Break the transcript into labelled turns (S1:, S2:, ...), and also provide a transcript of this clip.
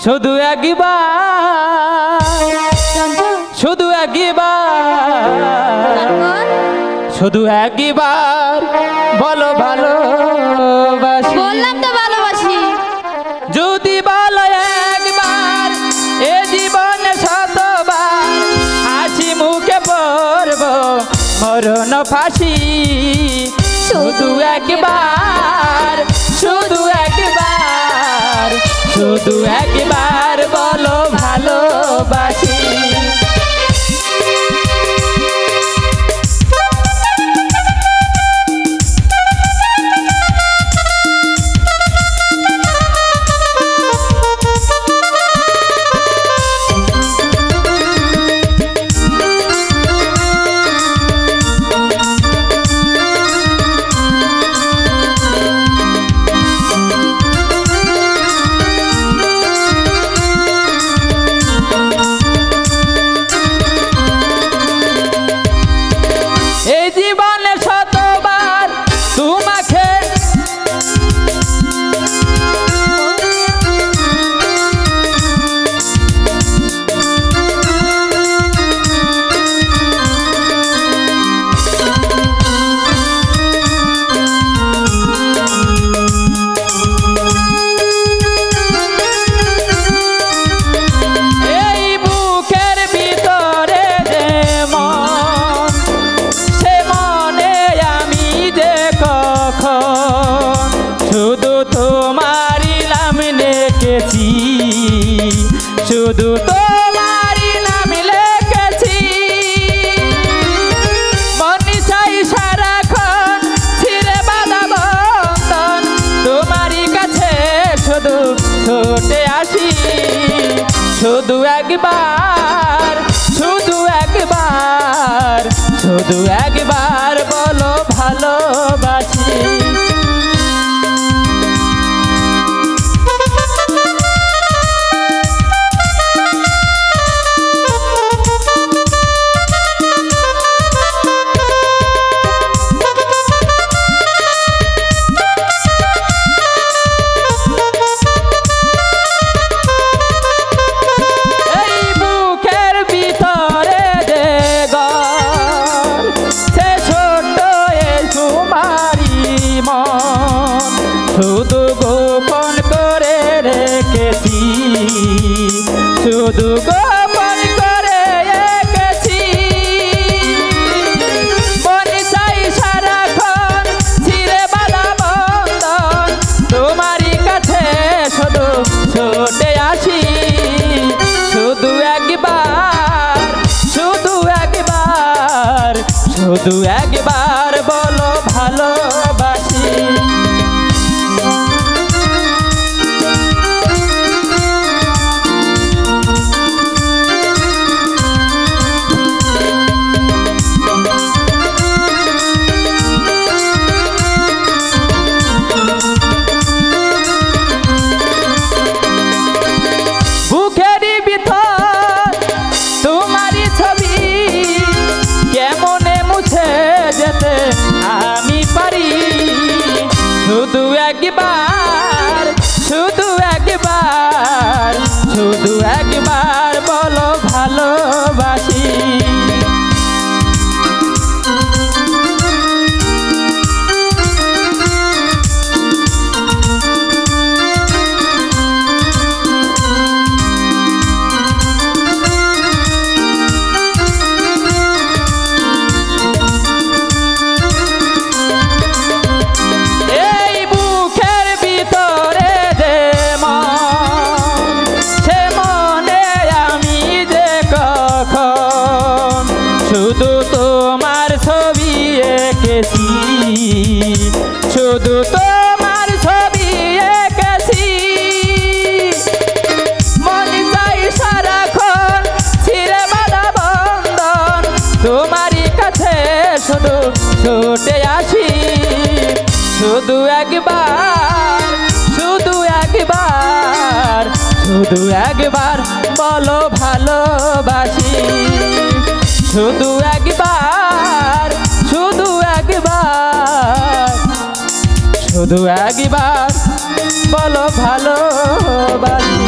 S1: শুধু একবার শুধু একবার শুধু একবার বলো ভালোবাসি।
S2: বললাম তো ভালোবাসি।
S1: যদি বলো একবার এ জীবনে শতবার হাসি মুখে পড়ব মরণ ফাঁসি। শুধু একবার শুধু একবার শুধু একবার বলো ভালোবাসি। এই জীবনে শতবার তোমাকে এই বুকের ভিতরে যে মন সে মনে আমি যে কখন শুধু তোমারই নাম লিখেছি শুধু তোমারই নাম লিখেছি। মনে চাই সারাক্ষণ ছিঁড়ে বাঁধা বন্ধন তোমারই কাছে শুধু ছুটে আসি। শুধু একবার শুধু একবার শুধু একবার বলো ভালোবাসি। এই বুকের ভিতরে যে ঘর সে ছোট্ট এই তোমারই মন শুধু গোপন করে রেখেছি শুধু গোপন করে রেখেছি। মনে চাই সারাক্ষণ ছিঁড়ে বাঁধা বন্ধন তোমারই কাছে শুধু ছুটে আসি। শুধু একবার শুধু একবার শুধু একবার বলো ভালোবাসি। বুকের ভিতর তোমারই ছবি কেমনে মুছে যেতে আমি পারি। শুধু একবার শুধু একবার শুধু একবার বলো ভালোবাসি। এই বুকের ভিতরে যে মন সে মনে আমি যে কখন শুধু তোমার ছবি এঁকেছি শুধু তোমার ছবি এঁকেছি। মনে চাই সারাক্ষণ ছিঁড়ে বাঁধা বন্ধন তোমারই কাছে শুধু ছুটে আসি। শুধু একবার শুধু একবার শুধু একবার বলো ভালোবাসি। শুধু একবার শুধু একবার শুধু একবার বলো ভালোবাসি।